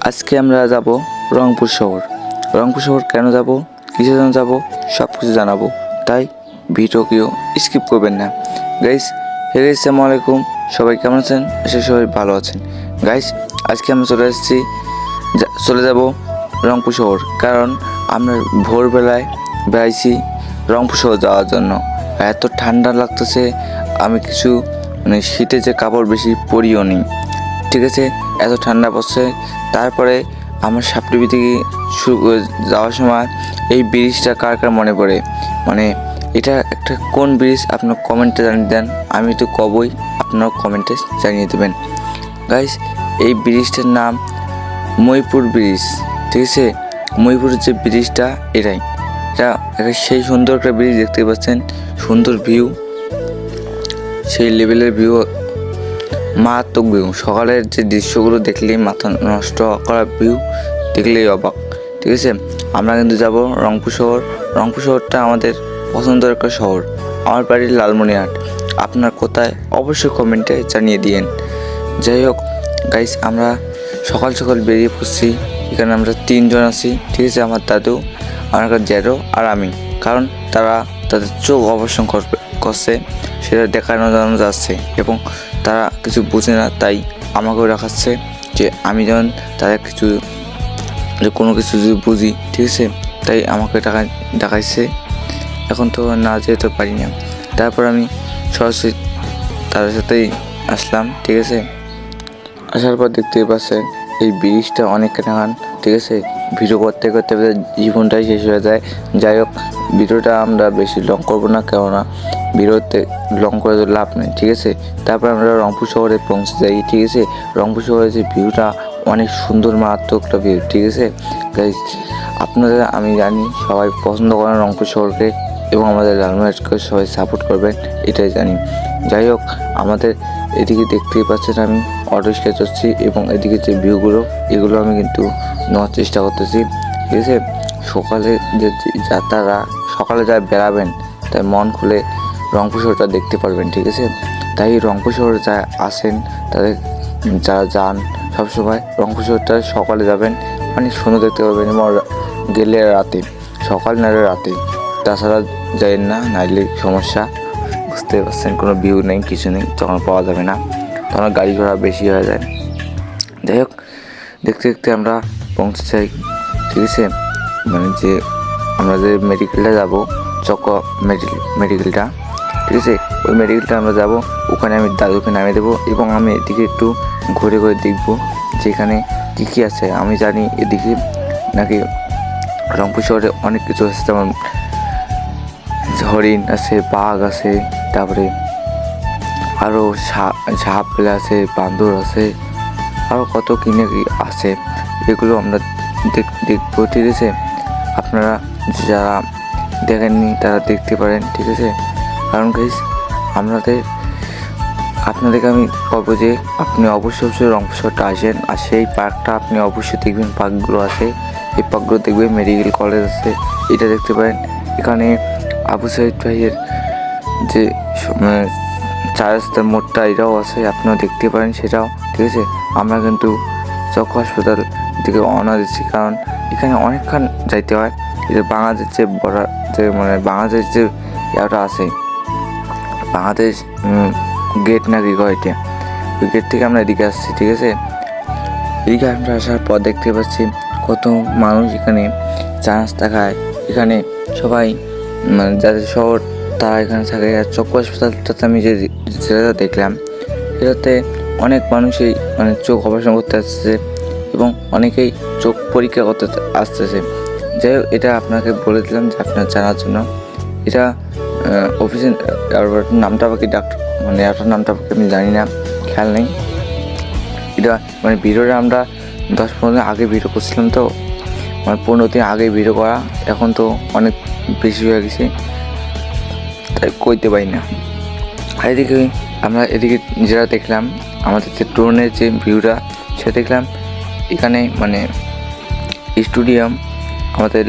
আজকে আমরা যাব রংপুর শহর। রংপুর শহর কেন যাব, কিসের জন্য যাব, সব কিছু জানাবো। তাই ভিডিওকেও স্কিপ করবেন না। গাইস, হে গাইস, আসসালামু আলাইকুম। সবাই কেমন আছেন? আশা সবাই ভালো আছেন। গাইস, আজকে আমরা চলে যাব রংপুর শহর, কারণ আমরা ভোরবেলায় বেড়াইছি রংপুর শহর যাওয়ার জন্য। এত ঠান্ডা লাগতেছে, আমি কিছু শীতে যে কাপড় বেশি পরিও নি, ঠিক আছে। এত ঠান্ডা পড়ছে। তারপরে আমার সাপটিভি থেকে যাওয়ার সময় এই ব্রিজটা কার কার মনে পড়ে, এটা একটা কোন ব্রিজ আপনার কমেন্টে জানিয়ে দেন। আমি তো কবই, আপনারা কমেন্টে জানিয়ে দেবেন। গাইস, এই ব্রিজটার নাম মইপুর ব্রিজ, ঠিক আছে। মইপুরের যে ব্রিজটা এটা সেই সুন্দর একটা ব্রিজ, দেখতে পাচ্ছেন, সুন্দর ভিউ, সেই লেভেলের ভিউ, মারাত্মক ভিউ। সকালের যে দৃশ্যগুলো দেখলেই মাথা নষ্ট করা ভিউ, দেখলেই অবাক, ঠিক আছে। আমরা কিন্তু যাব রংপুর শহর। রংপুর শহরটা আমাদের পছন্দের একটা শহর। আমার বাড়ি লালমনিরহাট। আপনার কোথায় অবশ্যই কমেন্টে জানিয়ে দিয়েন। যাই হোক গাইস, আমরা সকাল সকাল বেরিয়ে পড়ছি। এখানে আমরা 3 জন আছি, ঠিক আছে। আমার দাদু, আমার জ্যাঠো আর আমি। কারণ তারা তাদের চোখ অপারেশন করছে, সেটা দেখানোর জন্য যাচ্ছে এবং তারা কিছু বুঝে না, তাই আমাকেও দেখাচ্ছে যে আমি যেমন তাদের কোনো কিছু যদি বুঝি, ঠিক আছে। তাই আমাকে দেখাইছে। এখন তো না যেতে পারি না। তারপর আমি সরাসরি তাদের সাথেই আসলাম, ঠিক আছে। আসার পর দেখতে পাচ্ছেন এই ব্রিজটা অনেক টাকান, ঠিক আছে। ভিডিও করতে করতে জীবনটাই শেষ হয়ে যায়। যাই হোক, ভিডিওটা আমরা বেশি লং করবো না, কেননা ভিডিওতে লং করে লাভ নেই, ঠিক আছে। তারপর আমরা রংপুর শহরে পৌঁছে যাই, ঠিক আছে। রংপুর শহরের যে ভিউটা অনেক সুন্দর, মারাত্মক একটা ভিউ, ঠিক আছে। গাইস, আপনারা, আমি জানি সবাই পছন্দ করেন রংপুর শহরকে এবং আমাদের লালমনিরহাটকে সবাই সাপোর্ট করবেন, এটাই জানি। যাই হোক, আমাদের এদিকে দেখতেই পাচ্ছেন আমি অটো রিক্সা চড়ছি এবং এদিকে যে ভিউগুলো, এগুলো আমি কিন্তু নেওয়ার চেষ্টা করতেছি, ঠিক আছে। সকালে সকালে যা বেড়াবেন, তাই মন খুলে রংপুর শহরটা দেখতে পারবেন, ঠিক আছে। তাই রংপুর শহরে যা আসেন, তাদের যারা যান সবসময় রংপুর শহরটা সকালে যাবেন, সুন্দর দেখতে পারবেন। এবং গেলে রাতে, সকাল নাহলে রাতে, তাছাড়া যাবেন না, নাইলে সমস্যা। বুঝতে পারছেন, কোনো ভিউ নেই, কিছু নেই, তখন পাওয়া যাবে না, তখন গাড়ি ঘোড়া বেশি হয়ে যায়। যাই হোক, দেখতে দেখতে আমরা পৌঁছে যাই, ঠিক আছে। যে আমরা যে মেডিকেলটা যাবো, মেডিকেলটা, ঠিক আছে, ওই মেডিকেলটা আমরা যাব। ওখানে আমি দাদুকে নামিয়ে দেবো এবং আমি এদিকে একটু ঘুরে ঘুরে দেখবো যেখানে কী কী আছে। আমি জানি এদিকে নাকি রংপুর শহরে অনেক কিছু আছে, যেমন হরিণ আছে, বাঘ আছে, তারপরে আরও সাপ আছে, বান্দর আছে, আরও কত কি নাকি আছে। এগুলো আমরা দেখবো, ঠিক আছে। আপনারা যারা দেখেননি তারা দেখতে পারেন, ঠিক আছে। কারণ গাইস, আপনাদেরকে আমি বলবো যে আপনি অবশ্যই রংপুর শহরটা আসেন, আর সেই পার্কটা আপনি অবশ্যই দেখবেন। পার্কগুলো আছে, এই পার্কগুলো দেখবেন। মেডিকেল কলেজ আছে, এটা দেখতে পারেন। এখানে আবু সাইদ ভাইয়ের যে 4 রাস্তার মোড়টা, এটাও আছে, আপনারা দেখতে পারেন সেটাও, ঠিক আছে। আমরা কিন্তু চক্ষু হাসপাতাল থেকে রওনা দিচ্ছি, কারণ এখানে অনেকক্ষণ যাইতে হয়। এটা বাংলাদেশ যে বাংলাদেশ যে ইয়াটা আছে, বাংলাদেশ গেট নাকি এটা, ওই গেট থেকে আমরা এদিকে আসছি, ঠিক আছে। এদিকে আমরা আসার পর দেখতে পাচ্ছি কত মানুষ এখানে চা নাস্তা খায়। এখানে সবাই যাদের শহর তারা এখানে থাকে। আর চক্ষু হাসপাতালটাতে আমি যেটা দেখলাম, এটাতে অনেক মানুষই চোখ অপারেশন করতে আসছে এবং অনেকেই চোখ পরীক্ষা করতে আসতেছে। যাই হোক, এটা আপনাকে বলে দিলাম যে আপনার জানার জন্য। এটা অফিসের নামটা বাকি আপনার নামটা আমি জানি না, খেয়াল নেই। এটা ভিডিওটা আমরা 10-15 দিন আগে ভিডিও করছিলাম, তো 15 দিন আগে ভিডিও করা, এখন তো অনেক বেশি হয়ে গেছে, তাই কইতে পারি না। আর এদিকে যেটা দেখলাম, আমাদের যে ড্রোনের যে ভিউটা, সেটা দেখলাম। এখানে স্টেডিয়াম, আমাদের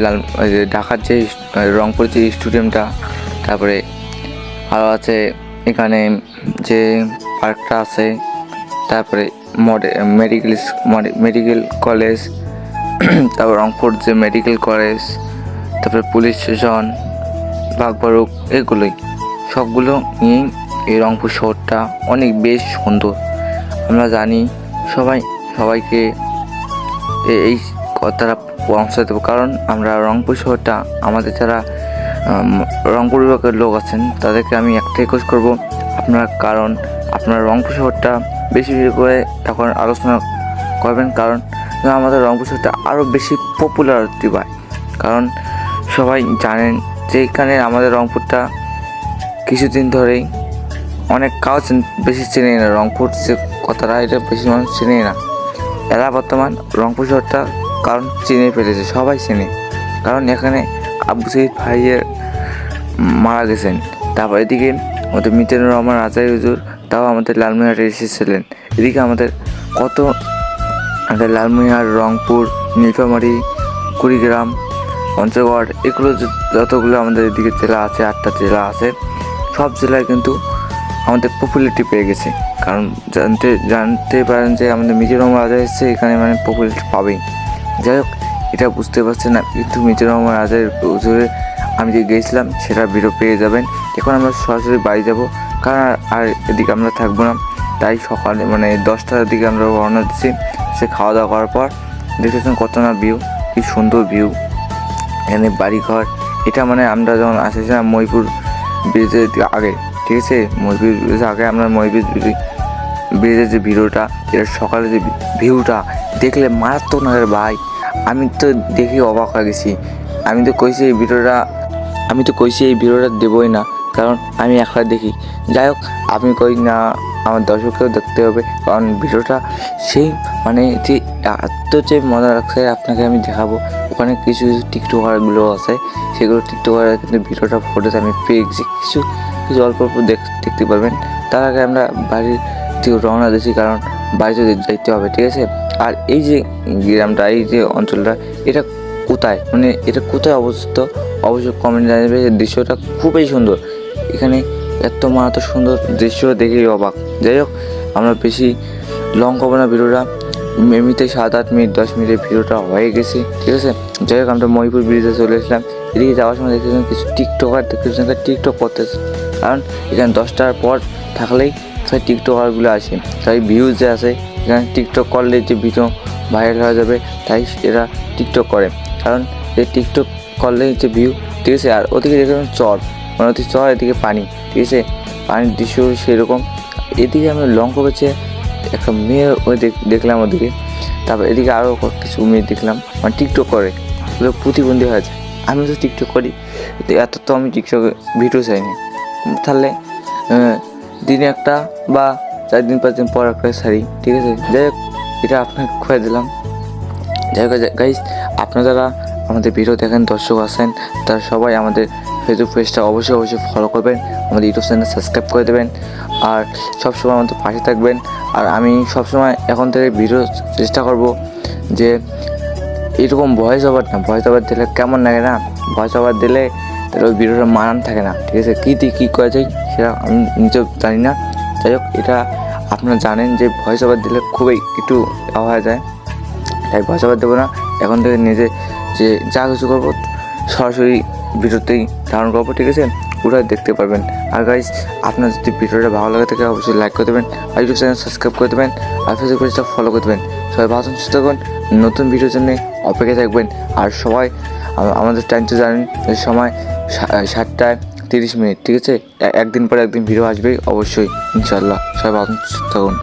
ঢাকার যে রংপুর যে স্টেডিয়ামটা, তারপরে আরও আছে এখানে যে পার্কটা আছে, তারপরে মেডিকেল মেডিকেল কলেজ, তারপর রংপুর যে মেডিকেল কলেজ, তারপরে পুলিশ স্টেশন, বাঘবারুক, এগুলোই সবগুলো নিয়েই এই রংপুর শহরটা অনেক বেশ সুন্দর। আমরা জানি সবাইকে এই কথাটা পৌঁছে দেবো, কারণ আমরা রংপুর শহরটা আমাদের যারা রংপুর বিভাগের লোক আছেন তাদেরকে আমি একটাই রিকোয়েস্ট করবো, আপনারা রংপুর শহরটা বেশি বেশি করে এখন আলোচনা করবেন, কারণ আমাদের রংপুর শহরটা আরও বেশি পপুলারিটি পায়। কারণ সবাই জানেন যে এখানে আমাদের রংপুরটা কিছুদিন ধরেই অনেক কাজ বেশি চেনে না, রংপুর যে কথাটা এটা বেশি মানুষ চেনে না। এরা বর্তমান রংপুর শহরটা কারণ চিনে ফেলেছে, সবাই চেনে, কারণ এখানে আবু সাইদ ভাইয়ের মারা গেছেন। তারপর এদিকে আমাদের মিজানুর রহমান আজাই হুজুর, তাও আমাদের লালমনিরহাটে এসেছিলেন। এদিকে আমাদের লালমনিরহাট, রংপুর, নীলফামারী, কুড়িগ্রাম, পঞ্চগড়, এগুলো যতগুলো আমাদের এদিকে জেলা আছে, 8টা জেলা আছে, সব জেলায় কিন্তু আমাদের পপুলারিটি পেয়ে গেছে। কারণ জানতে পারেন যে আমাদের মিজানুর রহমান আজাদ এসেছে, এখানে মানে পপুলারিটি পাবেই। যাই হোক, এটা বুঝতে পারছেন না, কিন্তু মিজানুর রহমান আজাদের হুজুরে আমি যে গিয়েছিলাম সেটা ভিডিও পেয়ে যাবেন। এখন আমরা সরাসরি বাড়ি যাব, কারণ আর এদিকে আমরা থাকবো না। তাই সকালে মানে 10টার দিকে আমরা রওনা দিচ্ছি। সে খাওয়া দাওয়া করার পর দেখতেছেন কত না ভিউ, কি সুন্দর ভিউ, এখানে বাড়িঘর। এটা মানে আমরা যখন আসেছিলাম মহিপুর ব্রিজের আগে, ঠিক আছে, মহিপুর ব্রিজের আগে আমরা মহিপুর ব্রিজের যে ভিডিওটা, এটা সকালে যে ভিউটা দেখলে মারাত্মক না ভাই। আমি তো দেখে অবাক হয়ে গেছি। আমি তো কইছি এই ভিডিওটা দেবই না, কারণ আমি একলা দেখি। যাই হোক, আমি কই না, আমার দর্শককেও দেখতে হবে, কারণ ভিডিওটা সেই মানে যে এত যে মজা লাগছে আপনাকে আমি দেখাবো। ওখানে কিছু টিকটকারগুলো আছে, সেগুলো টিকটকার কিন্তু ভিডিওটা ফুটেজ আমি পেয়ে গেছি, কিছু অল্প অল্প দেখতে পারবেন। তার আগে আমরা বাড়ির থেকে রওনা দিয়েছি, কারণ বাড়িতে যাইতে হবে, ঠিক আছে। আর এই যে গ্রামটা, এই যে অঞ্চলটা, এটা কোথায় অবস্থিত অবশ্যই কমেন্ট জানাবে। দৃশ্যটা খুবই সুন্দর, এখানে এত মারাত্মক সুন্দর দৃশ্য দেখেই অবাক। যাই হোক, আমরা বেশি লং করবো না ভিডিওটা, এমনিতে 7-8 মিনিট 10 মিনিটের ভিডিওটা হয়ে গেছে, ঠিক আছে। যাই হোক, আমরা মহিপুর ব্রিজে চলে এসেছিলাম। এদিকে যাওয়ার সময় দেখতেছেন কিছু টিকটক করতেছে, কারণ এখানে 10টার পর থাকলেই সেই টিকটকারগুলো আসে, তাই ভিউজ যে আছে এখানে টিকটক করলে যে ভিডিও ভাইরাল হয়ে যাবে, তাই এরা টিকটক করে। কারণ এই টিকটক করলে যে ভিউ, ঠিক আছে। আর ওদিকে দেখলাম চর, মানে ওদিকে চর, এদিকে পানি, ঠিক আছে, পানির দৃশ্য সেরকম। এদিকে আমি লং করেছে একটা মেয়ে ওই দেখলাম ওদিকে। তারপর এদিকে আরও কিছু মেয়ে দেখলাম, মানে টিকটক করে, ওগুলো প্রতিবন্ধী হয়েছে। আমি তো টিকটক করি, এত তো আমি টিকটকে ভিডিও চাইনি, তাহলে দিনে একটা বা 4 দিন 5 দিন পর একটা সারি, ঠিক আছে। যাই হোক, এটা আপনাকে খুঁজে দিলাম। যাই হোক গাইস, আপনারা যারা আমাদের ভিডিও দেখেন, দর্শক আছেন, তারা সবাই আমাদের ফেসবুক পেজটা অবশ্যই ফলো করবেন, আমাদের ইউটিউব চ্যানেল সাবস্ক্রাইব করে দেবেন, আর সবসময় আমাদের পাশে থাকবেন। আর আমি সবসময় এখন থেকে ভিডিও চেষ্টা করব যে এরকম ভয়েস ওভার দিলে কেমন লাগে না, ভয়েস ওভার দিলে তাহলে ওই ভিডিওটা মানান থাকে না, ঠিক আছে। কী করা যায় সেটা আমি নিজেও জানি না। যাই হোক, এটা আপনারা জানেন যে ভয়েস ওভার দিলে খুবই একটু হয়ে যায়, তাই ভয়েস ওভার দেবো না। এখন থেকে নিজে যে যা কিছু করবো সরাসরি ভিডিওতেই ধারণ করবো, ঠিক আছে, ওটা দেখতে পারবেন। আর গাইস, আপনার যদি ভিডিওটা ভালো লাগে থাকে অবশ্যই লাইক করে দেবেন, আর ইউটিউব চ্যানেল সাবস্ক্রাইব করে দেবেন, আর ফেসবুক পেজটা ফলো করে দেবেন। সবাই ভালো সুস্থ থাকুন, নতুন ভিডিওর জন্য অপেক্ষা থাকবেন। আর সবাই আমাদের টাইমটা জানেন, সময় 7টা 30 মিনিট, ঠিক আছে। একদিন পর একদিন ভিডিও আসবেই অবশ্যই, ইনশাল্লাহ। সবাই ভালো সুস্থ থাকুন।